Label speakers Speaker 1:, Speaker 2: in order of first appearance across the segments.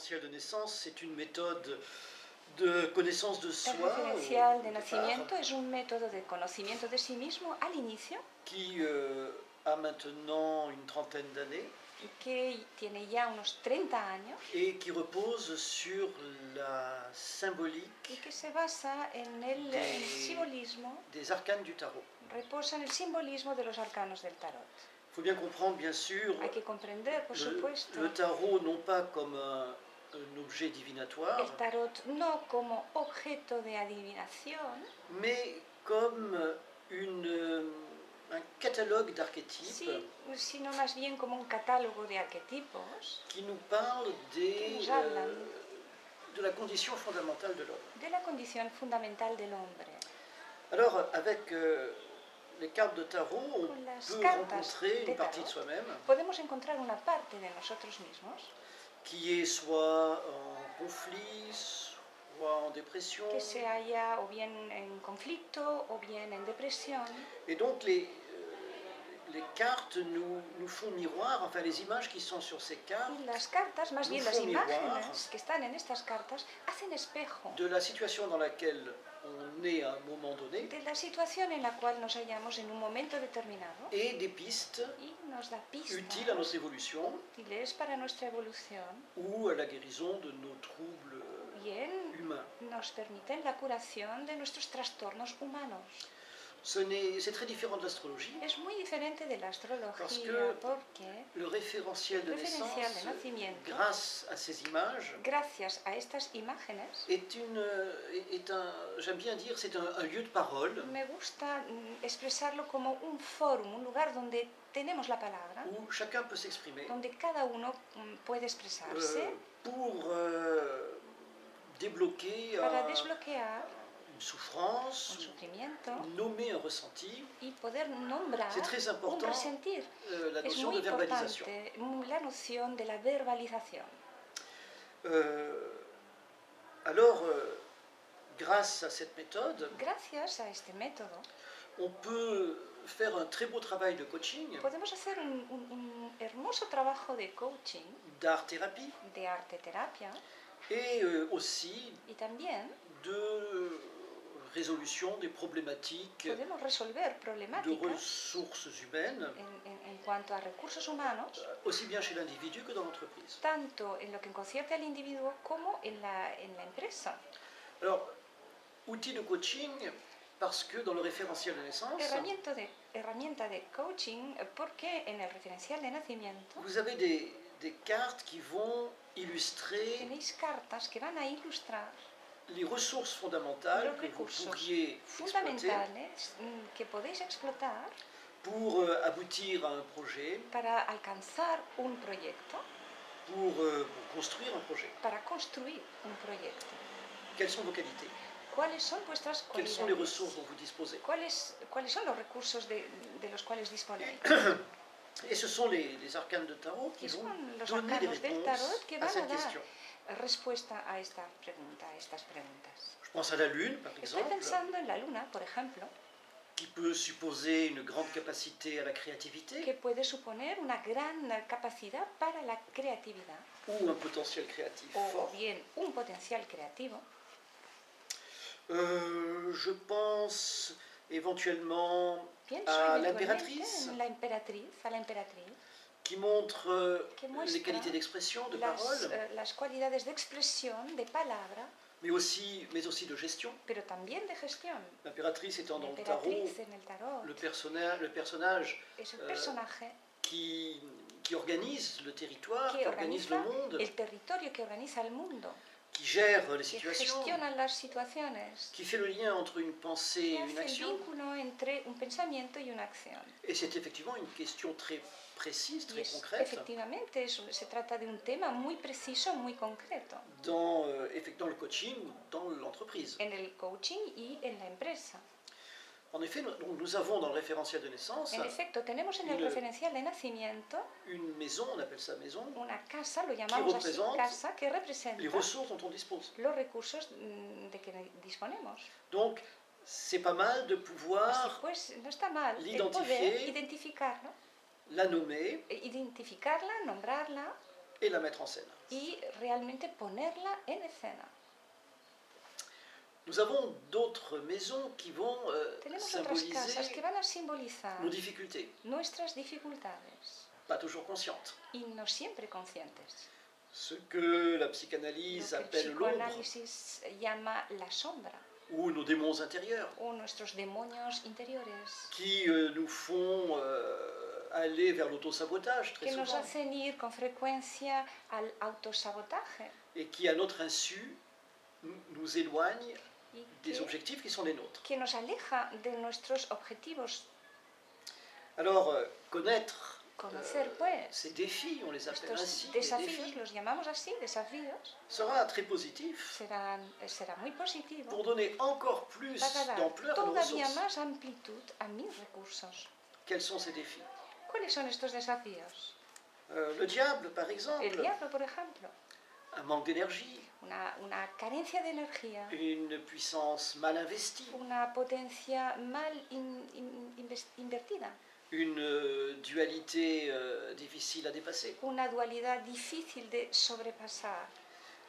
Speaker 1: référentiel de naissance, c'est une méthode de connaissance de soi.
Speaker 2: El referencial de nacimiento es un método de conocimiento de sí mismo al inicio,
Speaker 1: qui a maintenant une trentaine d'années
Speaker 2: que tiene ya unos 30 años
Speaker 1: et qui repose sur la
Speaker 2: y
Speaker 1: symbolique
Speaker 2: que se basa en el simbolismo,
Speaker 1: des arcanes du tarot.
Speaker 2: reposa en el simbolismo de los arcanos del tarot.
Speaker 1: Il faut bien comprendre, bien sûr,
Speaker 2: Hay que comprender, por supuesto,
Speaker 1: le tarot non pas comme un objet divinatoire,
Speaker 2: el tarot no como objeto de adivinación,
Speaker 1: mais comme un catalogue d'archétypes
Speaker 2: sí, sino más bien como un catálogo de arquetipos
Speaker 1: qui nous parle de la condition fondamentale de l'homme.
Speaker 2: de la condición fundamental del hombre.
Speaker 1: Alors, avec les cartes de tarot, on
Speaker 2: Con las
Speaker 1: peut
Speaker 2: cartas
Speaker 1: rencontrer
Speaker 2: de
Speaker 1: une partie de
Speaker 2: tarot
Speaker 1: soi-même
Speaker 2: podemos encontrar una parte de nosotros mismos
Speaker 1: qui est soit en conflit, soit en dépression.
Speaker 2: que se halla o bien en conflicto o bien en depresión.
Speaker 1: Et donc, les cartes nous font miroir, enfin les images qui sont sur ces cartes
Speaker 2: Y las cartas, más
Speaker 1: nous
Speaker 2: bien las
Speaker 1: font miroir
Speaker 2: imágenes que están en estas cartas, hacen espejo
Speaker 1: de la situation dans laquelle on est à un moment donné
Speaker 2: de la situación en la cual nos hallamos en un momento determinado
Speaker 1: et des pistes
Speaker 2: y nos da pistas
Speaker 1: utiles à notre évolution
Speaker 2: útiles para nuestra evolución,
Speaker 1: ou à la guérison de nos troubles
Speaker 2: bien
Speaker 1: humains.
Speaker 2: nos permiten la curación de nuestros trastornos humanos.
Speaker 1: C'est très différent de l'astrologie.
Speaker 2: Es muy diferente de la astrología porque
Speaker 1: Le référentiel de naissance, grâce à ces images,
Speaker 2: gracias a estas imágenes,
Speaker 1: j'aime bien dire, c'est un lieu de parole
Speaker 2: me gusta expresarlo como un fórum, un lugar donde tenemos la palabra,
Speaker 1: où chacun peut s'exprimer
Speaker 2: donde cada uno puede expresarse
Speaker 1: pour débloquer
Speaker 2: para desbloquear
Speaker 1: une souffrance,
Speaker 2: un sufrimiento
Speaker 1: nommer un ressenti.
Speaker 2: y poder nombrar
Speaker 1: C'est très
Speaker 2: un
Speaker 1: important
Speaker 2: resentir.
Speaker 1: la
Speaker 2: Es
Speaker 1: notion
Speaker 2: muy
Speaker 1: de verbalisation.
Speaker 2: importante la noción de la verbalización.
Speaker 1: Alors, grâce à cette méthode,
Speaker 2: Gracias a este método,
Speaker 1: on peut faire un très beau travail de coaching,
Speaker 2: podemos hacer un hermoso trabajo de coaching,
Speaker 1: d'art-thérapie
Speaker 2: de arte-terapia
Speaker 1: et aussi
Speaker 2: y también
Speaker 1: de résolution des problématiques
Speaker 2: podemos resolver
Speaker 1: de
Speaker 2: problemáticas
Speaker 1: ressources humaines,
Speaker 2: en cuanto a recursos humanos,
Speaker 1: aussi bien chez l'individu que dans l'entreprise.
Speaker 2: tanto en lo que concierne al individuo como en la empresa.
Speaker 1: Alors, outil de coaching, parce que dans le référentiel de naissance,
Speaker 2: Herramienta de coaching porque en el referencial de nacimiento
Speaker 1: vous avez des cartes qui vont illustrer
Speaker 2: tenéis cartas que van a ilustrar
Speaker 1: les ressources fondamentales
Speaker 2: los
Speaker 1: que vous
Speaker 2: recursos
Speaker 1: pourriez exploiter
Speaker 2: fundamentales que podéis explotar
Speaker 1: pour aboutir à un projet,
Speaker 2: para alcanzar un proyecto,
Speaker 1: pour construire un projet.
Speaker 2: para construir un proyecto.
Speaker 1: Quelles sont vos qualités?
Speaker 2: ¿Cuáles son vuestras
Speaker 1: Quelles sont les
Speaker 2: cualidades?
Speaker 1: ressources dont vous disposez?
Speaker 2: ¿Cuáles son los recursos de los cuales disponéis?
Speaker 1: Et ce sont les arcanes de tarot qui
Speaker 2: Y
Speaker 1: vont
Speaker 2: son los
Speaker 1: donner des
Speaker 2: arcanos del tarot que
Speaker 1: réponses à
Speaker 2: van a
Speaker 1: cette
Speaker 2: dar
Speaker 1: question.
Speaker 2: respuesta a esta pregunta, a estas preguntas.
Speaker 1: Je pense à la Lune, par
Speaker 2: Estoy
Speaker 1: exemple,
Speaker 2: pensando en la luna, por ejemplo,
Speaker 1: qui peut supposer une grande capacité à la créativité
Speaker 2: que puede suponer una gran capacidad para la creatividad
Speaker 1: ou un potentiel créatif
Speaker 2: o
Speaker 1: fort.
Speaker 2: bien un potencial creativo.
Speaker 1: Je pense éventuellement
Speaker 2: Pienso
Speaker 1: à
Speaker 2: eventualmente
Speaker 1: l'impératrice,
Speaker 2: en la emperatriz,
Speaker 1: qui montre
Speaker 2: que
Speaker 1: les
Speaker 2: muestra
Speaker 1: qualités d'expression, de parole,
Speaker 2: las cualidades de expresión, de palabra,
Speaker 1: mais aussi de gestion.
Speaker 2: pero también de gestión.
Speaker 1: L'impératrice étant
Speaker 2: La
Speaker 1: dans le tarot
Speaker 2: emperatriz en el tarot
Speaker 1: le personnage
Speaker 2: es el personaje
Speaker 1: qui organise le territoire,
Speaker 2: que
Speaker 1: qui organise le
Speaker 2: organiza
Speaker 1: monde,
Speaker 2: el territorio, que organiza el mundo,
Speaker 1: qui gère les
Speaker 2: que
Speaker 1: situations,
Speaker 2: gestiona las situaciones,
Speaker 1: qui fait le lien entre une pensée
Speaker 2: que
Speaker 1: et une
Speaker 2: hace el
Speaker 1: action.
Speaker 2: vínculo entre un pensamiento y una acción.
Speaker 1: Et c'est effectivement une question très précise,
Speaker 2: Y
Speaker 1: très
Speaker 2: es,
Speaker 1: concrète,
Speaker 2: efectivamente se trata de un tema muy preciso, muy concreto,
Speaker 1: dans le coaching ou dans l'entreprise.
Speaker 2: en el coaching y en la empresa.
Speaker 1: En effet, nous avons dans le référentiel de naissance
Speaker 2: En efecto, tenemos en el referencial de nacimiento
Speaker 1: une maison, on appelle ça maison,
Speaker 2: una casa, lo llamamos así,
Speaker 1: represente
Speaker 2: casa, que representa
Speaker 1: les ressources dont on dispose.
Speaker 2: los recursos de que disponemos.
Speaker 1: Donc, c'est pas mal de
Speaker 2: Así
Speaker 1: pouvoir
Speaker 2: pues, no está mal el
Speaker 1: l'identifier,
Speaker 2: poder identificarla,
Speaker 1: la nommer
Speaker 2: identificarla, nombrarla
Speaker 1: et la mettre en scène.
Speaker 2: y realmente ponerla en escena.
Speaker 1: Nous avons d'autres maisons qui vont
Speaker 2: Tenemos otras casas que
Speaker 1: symboliser
Speaker 2: van a simbolizar
Speaker 1: nos difficultés,
Speaker 2: nuestras dificultades
Speaker 1: pas toujours conscientes.
Speaker 2: y no siempre conscientes.
Speaker 1: Ce que la
Speaker 2: Lo
Speaker 1: psychanalyse
Speaker 2: que el
Speaker 1: appelle l'ombre,
Speaker 2: psicoanálisis llama la sombra
Speaker 1: ou nos démons intérieurs,
Speaker 2: o nuestros demonios interiores,
Speaker 1: qui nous font aller vers l'autosabotage très
Speaker 2: que nos
Speaker 1: souvent,
Speaker 2: hacen ir con frecuencia al autosabotaje
Speaker 1: et qui, à notre insu, nous éloignent
Speaker 2: y
Speaker 1: des objectifs qui sont les nôtres.
Speaker 2: que nos aleja de nuestros objetivos.
Speaker 1: Alors, connaître
Speaker 2: Conocer, pues,
Speaker 1: ces défis, on les appelle ainsi,
Speaker 2: estos
Speaker 1: les
Speaker 2: desafíos,
Speaker 1: défis,
Speaker 2: los llamamos así, desafíos,
Speaker 1: sera très positif
Speaker 2: será muy positivo
Speaker 1: pour donner encore plus
Speaker 2: para dar
Speaker 1: d'ampleur à nos
Speaker 2: todavía
Speaker 1: ressources.
Speaker 2: más amplitud a mis recursos.
Speaker 1: Quels sont ces défis?
Speaker 2: ¿Cuáles son estos desafíos?
Speaker 1: Le diable, par
Speaker 2: El
Speaker 1: exemple,
Speaker 2: diablo, por ejemplo,
Speaker 1: un manque d'énergie,
Speaker 2: una carencia de energía,
Speaker 1: une puissance mal investie,
Speaker 2: una potencia mal invertida,
Speaker 1: une dualité difficile à dépasser.
Speaker 2: una dualidad difícil de sobrepasar.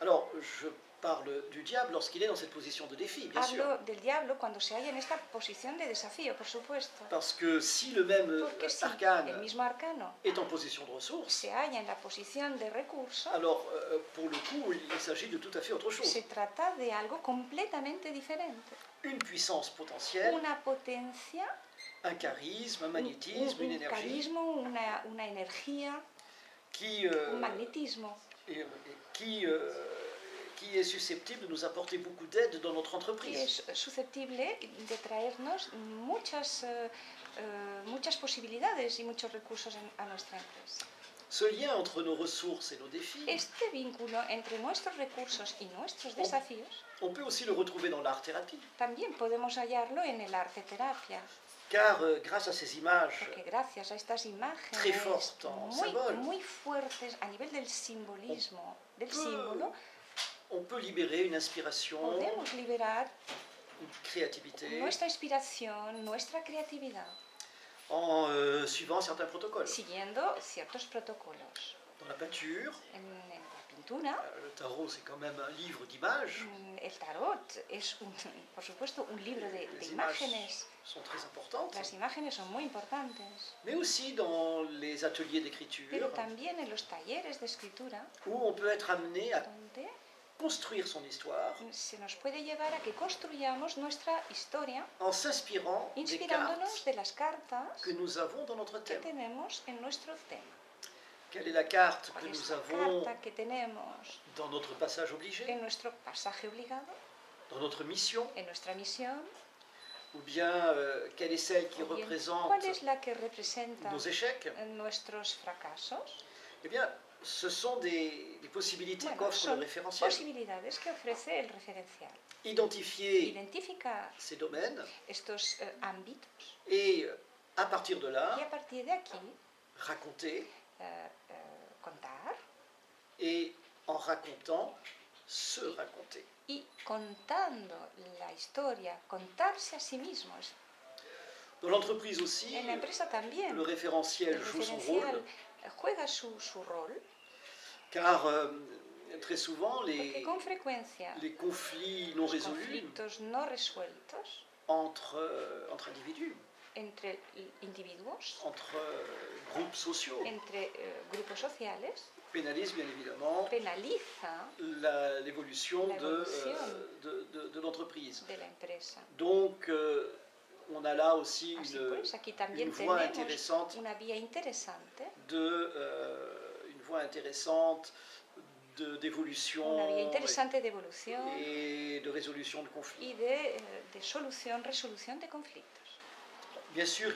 Speaker 1: Alors, je parle du diable lorsqu'il est dans cette position de défi, bien sûr.
Speaker 2: Hablo del diablo cuando se halla en esta posición de desafío, por supuesto.
Speaker 1: Parce que si le même
Speaker 2: Porque si el
Speaker 1: arcane
Speaker 2: mismo arcano
Speaker 1: est en position de ressources,
Speaker 2: se halla en la posición de recurso,
Speaker 1: alors pour le coup, il s'agit de tout à fait autre chose.
Speaker 2: se trata de algo completamente diferente.
Speaker 1: Une puissance potentielle,
Speaker 2: Una potencia,
Speaker 1: un charisme, un magnétisme, une
Speaker 2: un
Speaker 1: énergie
Speaker 2: carisma, una energía,
Speaker 1: qui,
Speaker 2: un magnetismo,
Speaker 1: qui est susceptible de nous apporter beaucoup d'aide dans notre
Speaker 2: que
Speaker 1: entreprise.
Speaker 2: es susceptible de traernos muchas posibilidades y muchos recursos a nuestra empresa.
Speaker 1: Ce lien entre nos ressources et nos défis,
Speaker 2: Este vínculo entre nuestros recursos y nuestros desafíos
Speaker 1: on peut aussi le retrouver dans l'art-thérapie,
Speaker 2: también podemos hallarlo en el arte terapia,
Speaker 1: car grâce à ces images
Speaker 2: porque gracias a estas
Speaker 1: très
Speaker 2: imágenes
Speaker 1: fortes en symbole,
Speaker 2: muy fuertes a nivel del simbolismo, del símbolo,
Speaker 1: on peut libérer une inspiration,
Speaker 2: podemos liberar
Speaker 1: une créativité
Speaker 2: nuestra inspiración, nuestra creatividad,
Speaker 1: en suivant certains protocoles.
Speaker 2: siguiendo ciertos protocolos.
Speaker 1: Dans la peinture,
Speaker 2: En la pintura,
Speaker 1: le tarot c'est quand même un livre d'images.
Speaker 2: el tarot es, por supuesto, un libro de
Speaker 1: Les images
Speaker 2: imágenes.
Speaker 1: sont très importantes,
Speaker 2: Las imágenes son muy importantes,
Speaker 1: mais aussi dans les ateliers d'écriture,
Speaker 2: pero también en los talleres de escritura,
Speaker 1: où on peut être amené à
Speaker 2: donde
Speaker 1: construire son histoire
Speaker 2: se nos puede llevar a que construyamos nuestra historia
Speaker 1: en s'inspirant des
Speaker 2: inspirándonos
Speaker 1: cartes
Speaker 2: de las cartas
Speaker 1: que nous avons dans notre
Speaker 2: que
Speaker 1: thème.
Speaker 2: tenemos en nuestro tema.
Speaker 1: Quelle est la carte que
Speaker 2: ¿Cuál es
Speaker 1: nous
Speaker 2: la
Speaker 1: avons
Speaker 2: carta que tenemos
Speaker 1: dans notre passage obligé,
Speaker 2: en nuestro pasaje obligado,
Speaker 1: dans notre mission,
Speaker 2: en nuestra misión?
Speaker 1: ou bien quelle est celle qui
Speaker 2: O bien,
Speaker 1: représente
Speaker 2: ¿cuál es la que representa
Speaker 1: nos échecs?
Speaker 2: nuestros fracasos?
Speaker 1: Eh bien, ce sont des possibilités
Speaker 2: Bueno,
Speaker 1: qu'offre le
Speaker 2: son
Speaker 1: référentiel.
Speaker 2: posibilidades que ofrece el referencial.
Speaker 1: Identifier
Speaker 2: Identificar
Speaker 1: ces domaines
Speaker 2: estos ámbitos
Speaker 1: et à partir de
Speaker 2: y
Speaker 1: là,
Speaker 2: a partir de aquí
Speaker 1: raconter
Speaker 2: contar
Speaker 1: et en racontant, se raconter.
Speaker 2: y contando la historia, contarse a sí mismos.
Speaker 1: Dans l'entreprise aussi,
Speaker 2: En la empresa también
Speaker 1: le référentiel
Speaker 2: el
Speaker 1: joue son
Speaker 2: referencial
Speaker 1: rôle,
Speaker 2: juega su rol,
Speaker 1: car très souvent
Speaker 2: porque con frecuencia
Speaker 1: les conflits non
Speaker 2: los
Speaker 1: résolus
Speaker 2: conflictos no resueltos
Speaker 1: entre individus,
Speaker 2: entre individuos,
Speaker 1: entre groupes sociaux,
Speaker 2: entre grupos sociales,
Speaker 1: pénalisent bien évidemment
Speaker 2: penaliza
Speaker 1: l'évolution
Speaker 2: La
Speaker 1: de,
Speaker 2: évolution.
Speaker 1: de l'entreprise.
Speaker 2: de la empresa.
Speaker 1: Donc, on a là aussi
Speaker 2: Así
Speaker 1: une,
Speaker 2: pues, aquí también
Speaker 1: une voie
Speaker 2: tenemos
Speaker 1: intéressante
Speaker 2: una vía interesante,
Speaker 1: une voie intéressante d'évolution
Speaker 2: una vía interesante de evolución
Speaker 1: et de résolution de conflits.
Speaker 2: y de resolución de conflictos.
Speaker 1: Bien sûr,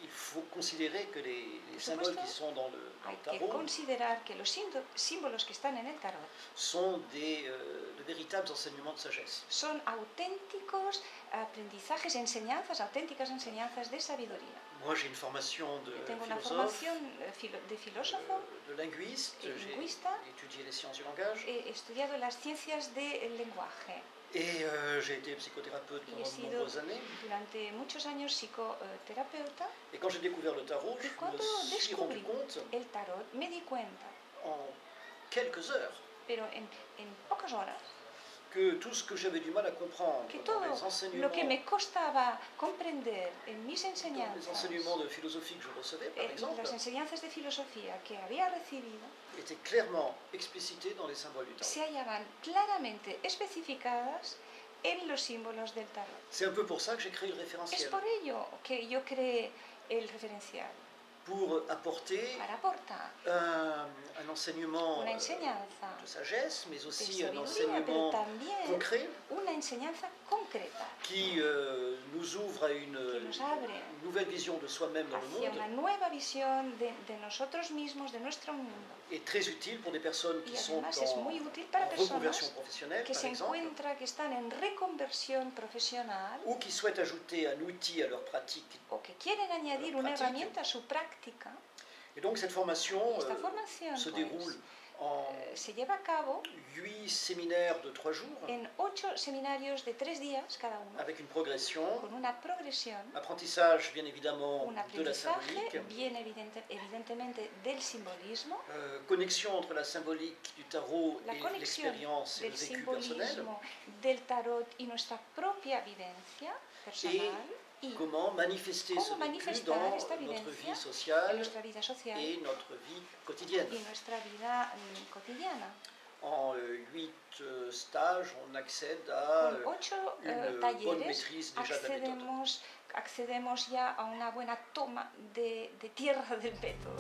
Speaker 1: il faut considérer que les symboles qui sont dans le
Speaker 2: Hay que
Speaker 1: tarot
Speaker 2: considerar que los símbolos que están en el tarot
Speaker 1: sont de véritables enseignements de sagesse.
Speaker 2: son auténticos aprendizajes, auténticas enseñanzas de sabiduría.
Speaker 1: Moi, j'ai une formation de
Speaker 2: Yo tengo una
Speaker 1: philosophe,
Speaker 2: formación de filósofo,
Speaker 1: de linguiste,
Speaker 2: de
Speaker 1: j'ai
Speaker 2: lingüista.
Speaker 1: étudié les sciences du langage
Speaker 2: he estudiado las ciencias del lenguaje
Speaker 1: et j'ai été psychothérapeute
Speaker 2: y he
Speaker 1: pendant de
Speaker 2: sido
Speaker 1: nombreuses années.
Speaker 2: durante muchos años psicoterapeuta.
Speaker 1: Et quand j'ai découvert le tarot,
Speaker 2: Y
Speaker 1: je
Speaker 2: cuando
Speaker 1: me suis rendu
Speaker 2: descubrí
Speaker 1: compte
Speaker 2: el tarot me di cuenta
Speaker 1: en quelques heures
Speaker 2: pero en pocas horas,
Speaker 1: que tout ce que j'avais du mal à comprendre
Speaker 2: que
Speaker 1: dans
Speaker 2: todo
Speaker 1: les
Speaker 2: lo que me costaba comprender en mis
Speaker 1: dans les
Speaker 2: enseñanzas,
Speaker 1: enseignements de philosophie que je recevais, par exemple,
Speaker 2: las enseñanzas de filosofía que había recibido,
Speaker 1: étaient clairement explicités dans les symboles du tarot.
Speaker 2: se hallaban claramente especificadas en los símbolos del tarot.
Speaker 1: C'est un peu pour ça que j'ai créé le
Speaker 2: Es
Speaker 1: référentiel,
Speaker 2: por ello que yo creé el referencial,
Speaker 1: pour apporter
Speaker 2: para aportar
Speaker 1: un enseignement
Speaker 2: una enseñanza
Speaker 1: de sagesse, mais
Speaker 2: de
Speaker 1: aussi un
Speaker 2: sabiduría, pero
Speaker 1: enseignement
Speaker 2: también
Speaker 1: concret
Speaker 2: una enseñanza concreta
Speaker 1: qui nous ouvre à une
Speaker 2: nos abre
Speaker 1: nouvelle vision de soi-même dans le
Speaker 2: hacia
Speaker 1: monde
Speaker 2: una nueva visión de nosotros mismos, de nuestro mundo.
Speaker 1: et très utile pour des personnes
Speaker 2: Y
Speaker 1: qui sont
Speaker 2: además es muy útil para
Speaker 1: en reconversion
Speaker 2: personas
Speaker 1: professionnelle,
Speaker 2: que
Speaker 1: par
Speaker 2: se
Speaker 1: exemple,
Speaker 2: encuentran, que están en reconversión profesional
Speaker 1: ou qui souhaitent ajouter un outil à leur pratique.
Speaker 2: o que quieren añadir una
Speaker 1: práctica.
Speaker 2: herramienta a su práctica.
Speaker 1: Et donc cette formation
Speaker 2: Y esta formación
Speaker 1: se
Speaker 2: pues,
Speaker 1: déroule en
Speaker 2: se lleva a cabo
Speaker 1: 8 séminaires de 3 jours,
Speaker 2: en 8 seminarios de 3 días cada uno,
Speaker 1: avec une progression,
Speaker 2: con una progresión,
Speaker 1: apprentissage bien évidemment
Speaker 2: un
Speaker 1: de la symbolique,
Speaker 2: aprendizaje bien evidentemente del simbolismo,
Speaker 1: connexion entre la symbolique du tarot
Speaker 2: la
Speaker 1: et
Speaker 2: conexión
Speaker 1: l'expérience et
Speaker 2: del
Speaker 1: le vécu personnel,
Speaker 2: simbolismo, del tarot y nuestra propia vivencia personal y
Speaker 1: comment manifester ce
Speaker 2: cómo
Speaker 1: vécu
Speaker 2: manifestar
Speaker 1: dans
Speaker 2: esta
Speaker 1: notre
Speaker 2: vivencia
Speaker 1: vie sociale
Speaker 2: en nuestra vida social
Speaker 1: et notre vie quotidienne.
Speaker 2: y nuestra vida cotidiana.
Speaker 1: En 8 stages, on accède à
Speaker 2: Con 8
Speaker 1: une bonne
Speaker 2: talleres
Speaker 1: maîtrise déjà de la méthode.
Speaker 2: accedemos ya a una buena toma de tierra del método.